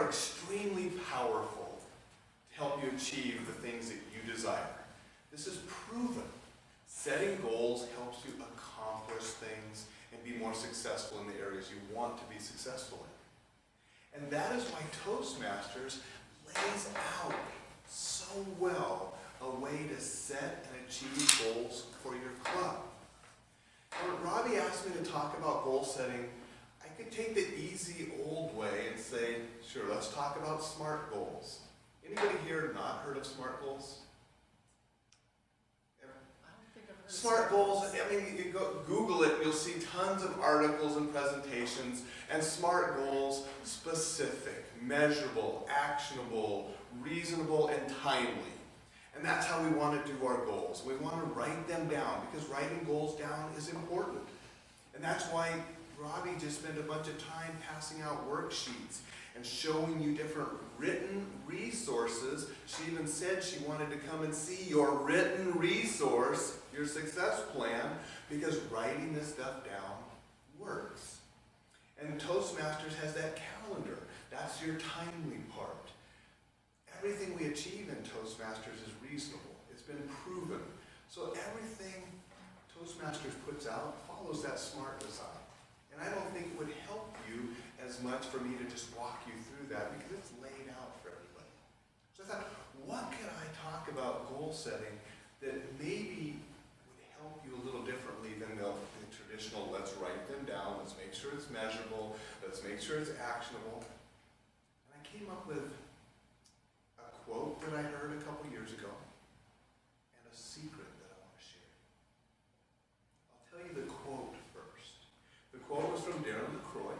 are extremely powerful to help you achieve the things that you desire. This is proven. Setting goals helps you accomplish things and be more successful in the areas you want to be successful in. And that is why Toastmasters lays out so well a way to set and achieve goals for your club. And when Robbie asked me to talk about goal setting, I could take the easy old way and say, sure, let's talk about SMART goals. Anybody here not heard of SMART goals? SMART goals, I mean, you go Google it, you'll see tons of articles and presentations, and SMART goals, specific, measurable, actionable, reasonable, and timely. And that's how we want to do our goals. We want to write them down, because writing goals down is important. And that's why Robbie just spent a bunch of time passing out worksheets and showing you different written resources. She even said she wanted to come and see your written resource, your success plan, because writing this stuff down works. And Toastmasters has that calendar. That's your timely part. Everything we achieve in Toastmasters is reasonable. It's been proven. So everything Toastmasters puts out follows that SMART design. And I don't think it would help you as much for me to just walk you through that, because it's laid out for everybody. So I thought, what could I talk about goal setting that maybe would help you a little differently than the traditional, let's write them down, let's make sure it's measurable, let's make sure it's actionable. And I came up with a quote that I heard a couple years ago and a secret that I want to share. I'll tell you the quote first. The quote was from Darren LaCroix,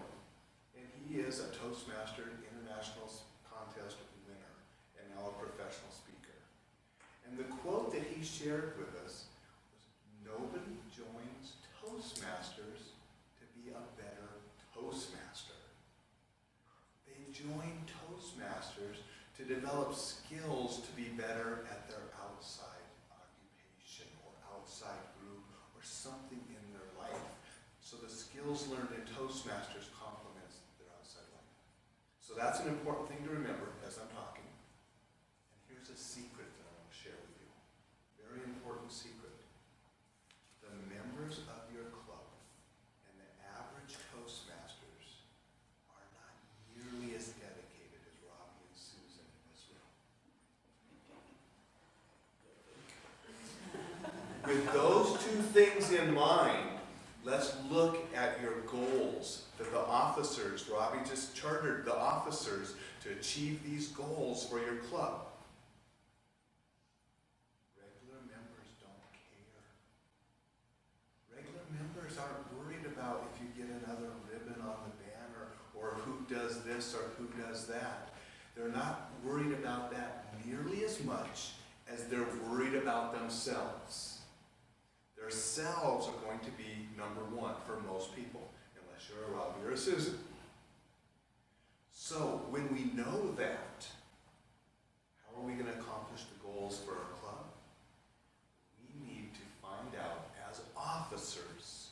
and he is a Toastmaster International Contest winner and now a professional speaker. And the quote that he shared with us was, "Nobody joins Toastmasters to be a better Toastmaster. They join Toastmasters to develop skills to be better at their outside occupation or outside group or something in their life. So the skills learned in Toastmasters complements their outside life." So that's an important thing to remember as I'm talking. And here's a secret that I want to share with you. Very important secret. The members of your club and the average Toastmasters are not nearly as dedicated as Robbie and Susan in this room. With those two things in mind, let's look at your goals that the officers, Robbie just chartered the officers to achieve these goals for your club. Regular members don't care. Regular members aren't worried about if you get another ribbon on the banner or who does this or who does that. They're not worried about that nearly as much as they're worried about themselves. Their selves are going to be number one for most people, unless you're a Robbie or a Susan. So when we know that, how are we going to accomplish the goals for our club? We need to find out, as officers,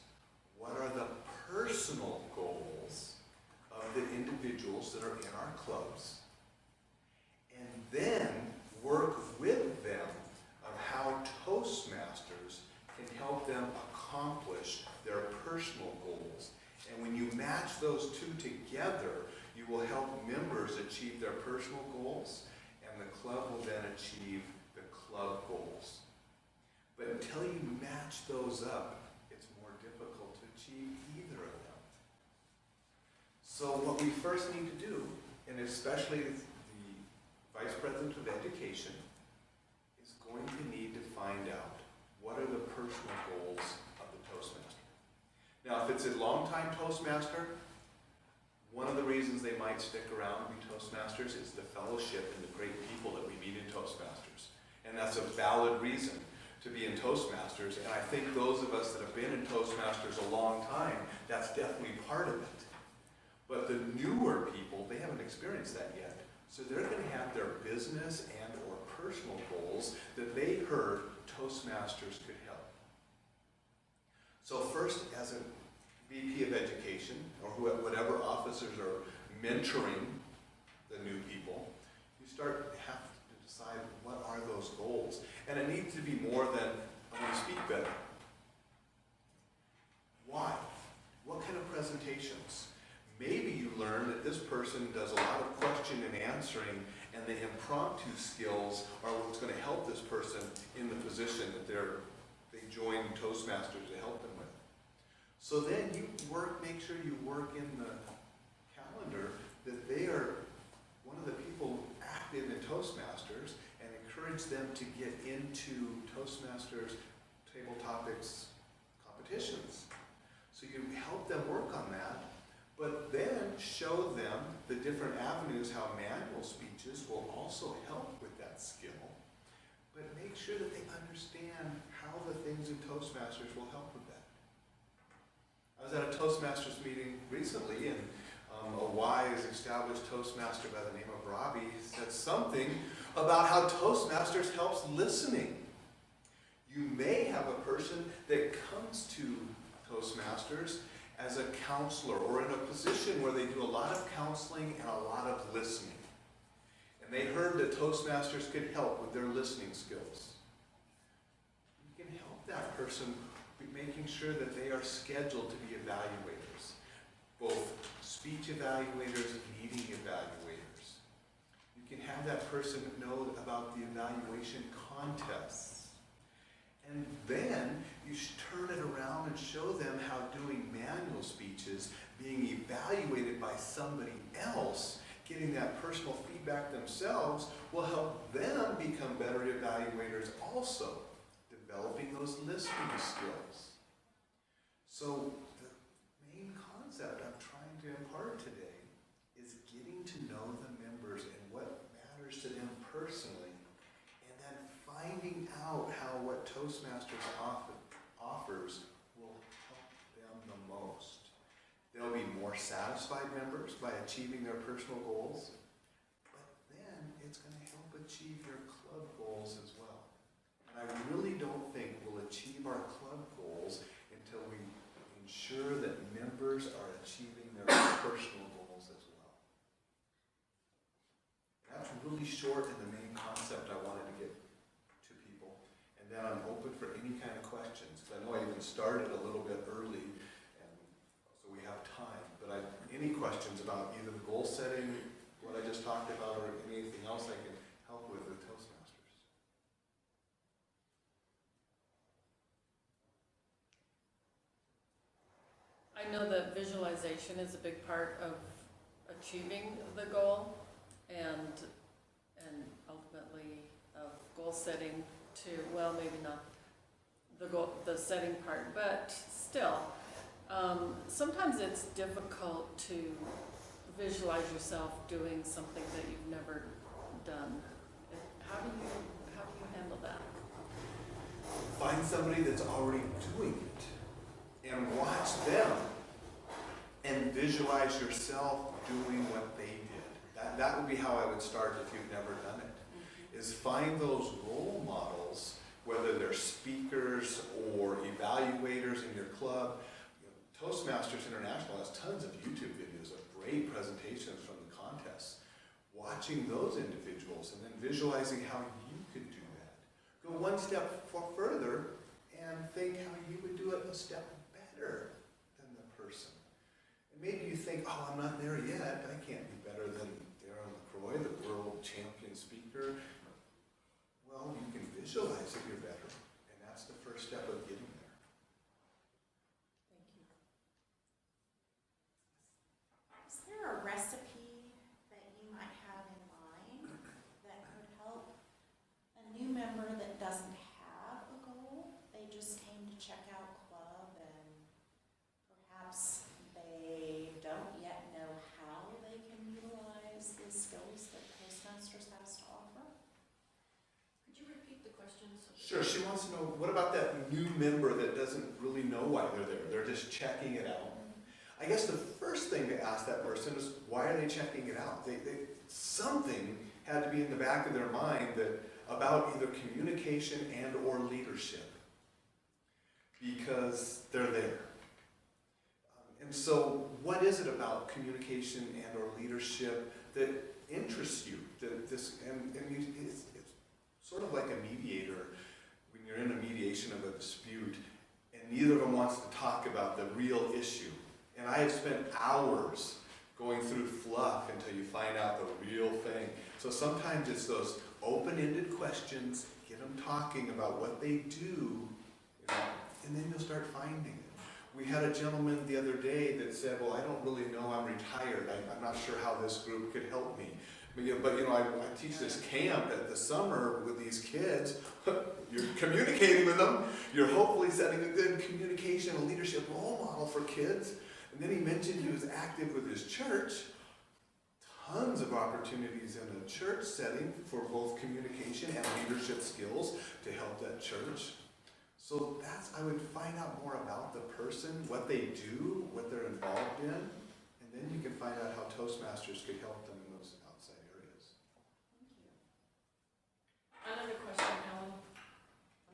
what are the personal goals of the individuals that are in our clubs, and then work with them of how Toastmasters can help them accomplish their personal goals. And when you match those two together, you will help members achieve their personal goals, and the club will then achieve the club goals. But until you match those up, it's more difficult to achieve either of them. So what we first need to do, and especially the Vice President of Education, is going to need to find out what are the personal goals of the Toastmaster. Now, if it's a long-time Toastmaster, one of the reasons they might stick around and be Toastmasters is the fellowship and the great people that we meet in Toastmasters. And that's a valid reason to be in Toastmasters. And I think those of us that have been in Toastmasters a long time, that's definitely part of it. But the newer people, they haven't experienced that yet. So they're going to have their business and or personal goals that they heard Toastmasters could help. So first, as a VP of Education, or whatever officers are mentoring the new people, you start to have to decide what are those goals. And it needs to be more than, I want to speak better. Why? What kind of presentations? Maybe you learn that this person does a lot of question and answering, and the impromptu skills are what's going to help this person in the position that they join Toastmasters to help them with. So then you make sure you work in the calendar that they are one of the people active in Toastmasters, and encourage them to get into Toastmasters table topics competitions. So you help them work on that, but then show them the different avenues how manual speeches will also help with that skill. But make sure that they understand how the things in Toastmasters will help with that. I was at a Toastmasters meeting recently, and a wise established Toastmaster by the name of Robbie said something about how Toastmasters helps listening. You may have a person that comes to Toastmasters as a counselor or in a position where they do a lot of counseling and a lot of listening. And they heard that Toastmasters could help with their listening skills. You can help that person making sure that they are scheduled to be evaluators, both speech evaluators and meeting evaluators. You can have that person know about the evaluation contests. And then you turn it around and show them how doing manual speeches, being evaluated by somebody else, getting that personal feedback themselves, will help them become better evaluators also, developing those listening skills. So the main concept I'm trying to impart today is getting to know the members and what matters to them personally, and then finding out how what Toastmasters offers will help them the most. They'll be more satisfied members by achieving their personal goals, but then it's going to help achieve their club goals as well. And I really don't think we'll achieve our club goals until we ensure that members are achieving their personal goals as well. That's really short in the main concept I wanted to get to people. And then I'm open for any kind of questions, because I know I even started a little bit early, and so we have time. But any questions about either the goal setting, what I just talked about, or anything else I can help with Toastmasters? I know that visualization is a big part of achieving the goal, and ultimately of goal setting too. Well, maybe not the setting part, but still, sometimes it's difficult to visualize yourself doing something that you've never done. How do you handle that? Find somebody that's already doing it and watch them, and visualize yourself doing what they did. That would be how I would start if you've never done it, is find those role models, whether they're speakers or evaluators in your club. Toastmasters International has tons of YouTube videos of great presentations from the contests. Watching those individuals and then visualizing how you could do that. Go one step further and think how you would do it a step better than the person. And maybe you think, oh, I'm not there yet. I can't be better than Darren LaCroix, the world champion speaker. Well, you can visualize that you're better, and that's the first step of getting there. Thank you. Is there a recipe that you might have in mind that could help a new member that doesn't have a goal? They just came to check out club, and perhaps they don't yet know how they can utilize the skills that Toastmasters has to offer? Could you repeat the questions? Sure, she wants to know, what about that new member that doesn't really know why they're there? They're just checking it out. I guess the first thing to ask that person is, why are they checking it out? Something had to be in the back of their mind about either communication and or leadership, because they're there. And so what is it about communication and or leadership that interests you, it's sort of like a mediator when you're in a mediation of a dispute, and neither of them wants to talk about the real issue. And I have spent hours going through fluff until you find out the real thing. So sometimes it's those open-ended questions, get them talking about what they do, and then you'll start finding it. We had a gentleman the other day that said, well, I don't really know, I'm retired, I'm not sure how this group could help me. But I teach this camp at the summer with these kids. You're communicating with them, you're hopefully setting a good communication, a leadership role model for kids. And then he mentioned he was active with his church. Tons of opportunities in a church setting for both communication and leadership skills to help that church. So I would find out more about the person, what they do, what they're involved in, and then you can find out how Toastmasters could help them in those outside areas. Thank you. Another question, Ellen.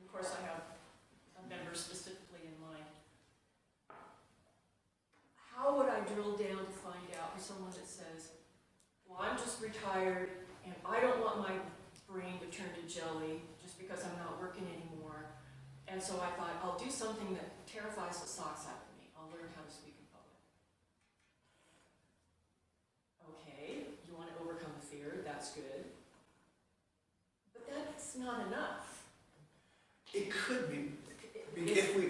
Of course, I have a member specifically in mind. How would I drill down to find out for someone that says, well, I'm just retired and I don't want my brain to turn to jelly just because I'm not working anymore. And so I thought, I'll do something that terrifies the socks out of me. I'll learn how to speak in public. Okay, you want to overcome the fear, that's good. But that's not enough. It could be.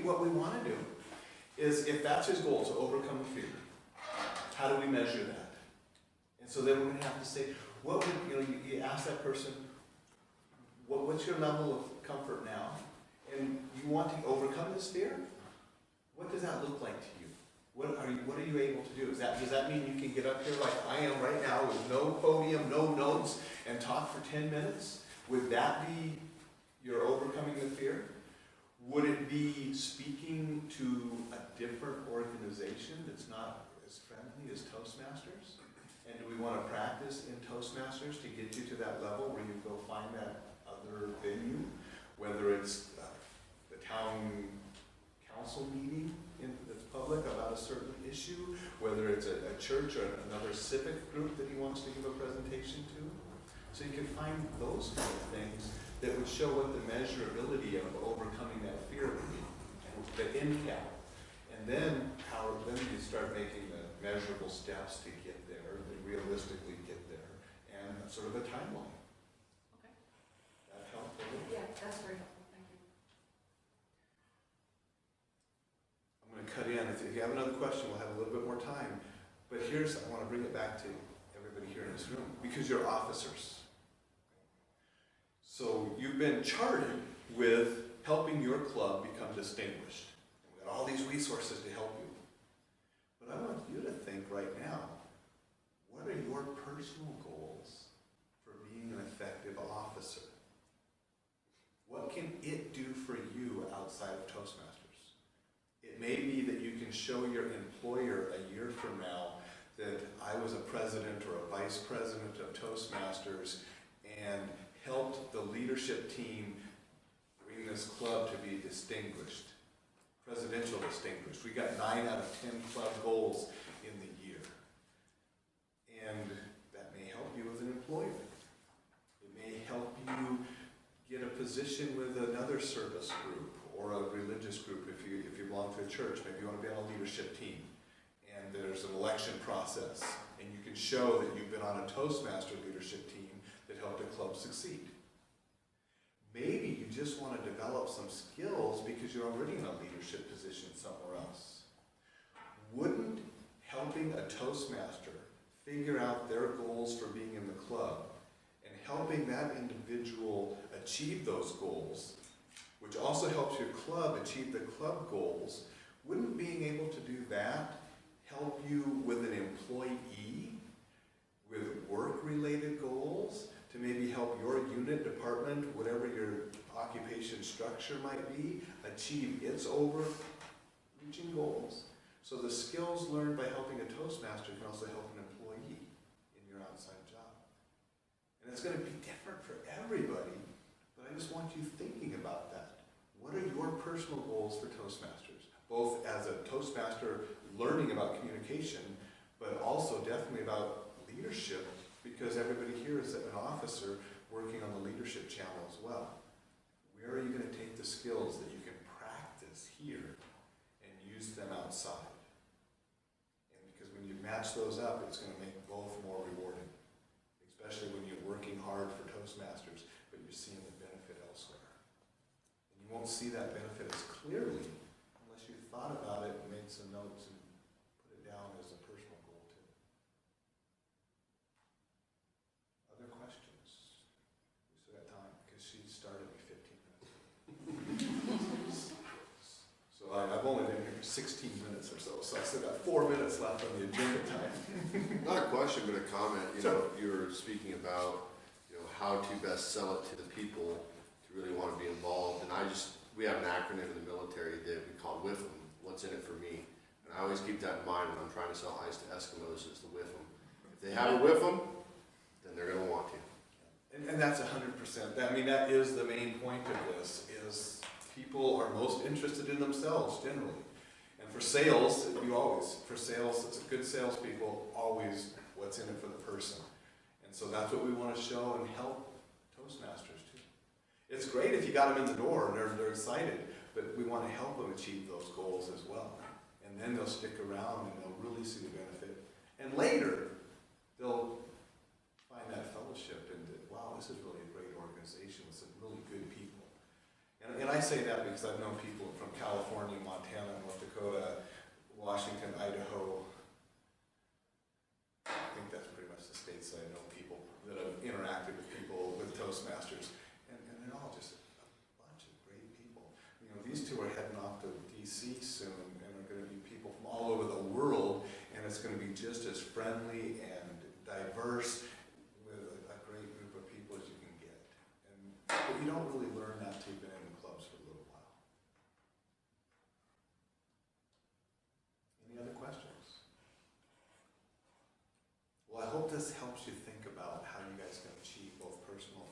What we want to do is, if that's his goal, to overcome the fear, how do we measure that? And so then we're going to have to say, what would, you ask that person, what's your level of comfort now? And you want to overcome this fear? What does that look like to you? What are you able to do? Does that mean you can get up here like I am right now with no podium, no notes, and talk for 10 minutes? Would that be your overcoming the fear? Would it be speaking to a different organization that's not as friendly as Toastmasters? And do we want to practice in Toastmasters to get you to that level where you go find that other venue? Whether it's the town council meeting that's public about a certain issue, whether it's a church or another civic group that he wants to give a presentation to. So you can find those kind of things that would show what the measurability of overcoming that fear would be, the end cap. And then you start making the measurable steps to get there, to realistically get there, and sort of a timeline. Okay. That helpful? Yeah, that's very helpful. Thank you. I'm going to cut in. If you have another question, we'll have a little bit more time. But I want to bring it back to everybody here in this room, because you're officers. So you've been chartered with helping your club become distinguished. And we've got all these resources to help you. But I want you to think right now, what are your personal goals for being an effective officer? What can it do for you outside of Toastmasters? It may be that you can show your employer a year from now that I was a president or a vice president of Toastmasters and helped the leadership team bring this club to be distinguished, presidential distinguished. We got 9 out of 10 club goals in the year. And that may help you as an employer. It may help you get a position with another service group or a religious group if you belong to a church. Maybe you want to be on a leadership team. And there's an election process. And you can show that you've been on a Toastmaster leadership team that helped a club succeed. Maybe you just want to develop some skills because you're already in a leadership position somewhere else. Wouldn't helping a Toastmaster figure out their goals for being in the club and helping that individual achieve those goals, which also helps your club achieve the club goals, wouldn't being able to do that help you with an employee with work-related goals to maybe help your unit, department, whatever your occupation structure might be, achieve its overreaching goals? So the skills learned by helping a Toastmaster can also help an employee in your outside job. And it's going to be different for everybody, but I just want you thinking about that. What are your personal goals for Toastmasters? Both as a Toastmaster learning about communication, but also definitely about leadership, because everybody here is an officer working on the leadership channel as well. Where are you going to take the skills that you can practice here and use them outside? And because when you match those up, it's going to make both more rewarding, especially when you're working hard for Toastmasters, but you're seeing the benefit elsewhere. And you won't see that benefit as clearly unless you thought about it and made some notes and put it down as a personal goal too. Other questions? We still got time because she started me 15 minutes. So I've only been here 16 minutes or so I still got 4 minutes left on the agenda time. Not a question, but a comment. You Sure. know, you were speaking about, you know, how to best sell it to the people to really want to be involved. And we have an acronym in the military that we call WIFM, what's in it for me. And I always keep that in mind when I'm trying to sell ice to Eskimos, is the WIFM. If they have a WIFM, then they're going to want to. And that's 100%. I mean, that is the main point of this, is people are most interested in themselves generally. And for sales, it's good salespeople, always what's in it for the person. And so that's what we want to show and help Toastmasters too. It's great if you got them in the door and they're excited, but we want to help them achieve those goals as well. And then they'll stick around and they'll really see the benefit. And later, they'll find that fellowship and that, wow, this is really a great organization with some really good people. And I say that because I've known people from California, Montana, North Dakota, Washington, Idaho. I think that's pretty much the states that I know people that have interacted with people with Toastmasters. And they're all just a bunch of great people. You know, these two are heading off to DC soon and are going to be people from all over the world, and it's going to be just as friendly and diverse with a great group of people as you can get. But you don't really learn that till you've been in the clubs for a little while. Any other questions? Well, I hope this helps you think about how you guys can achieve both personal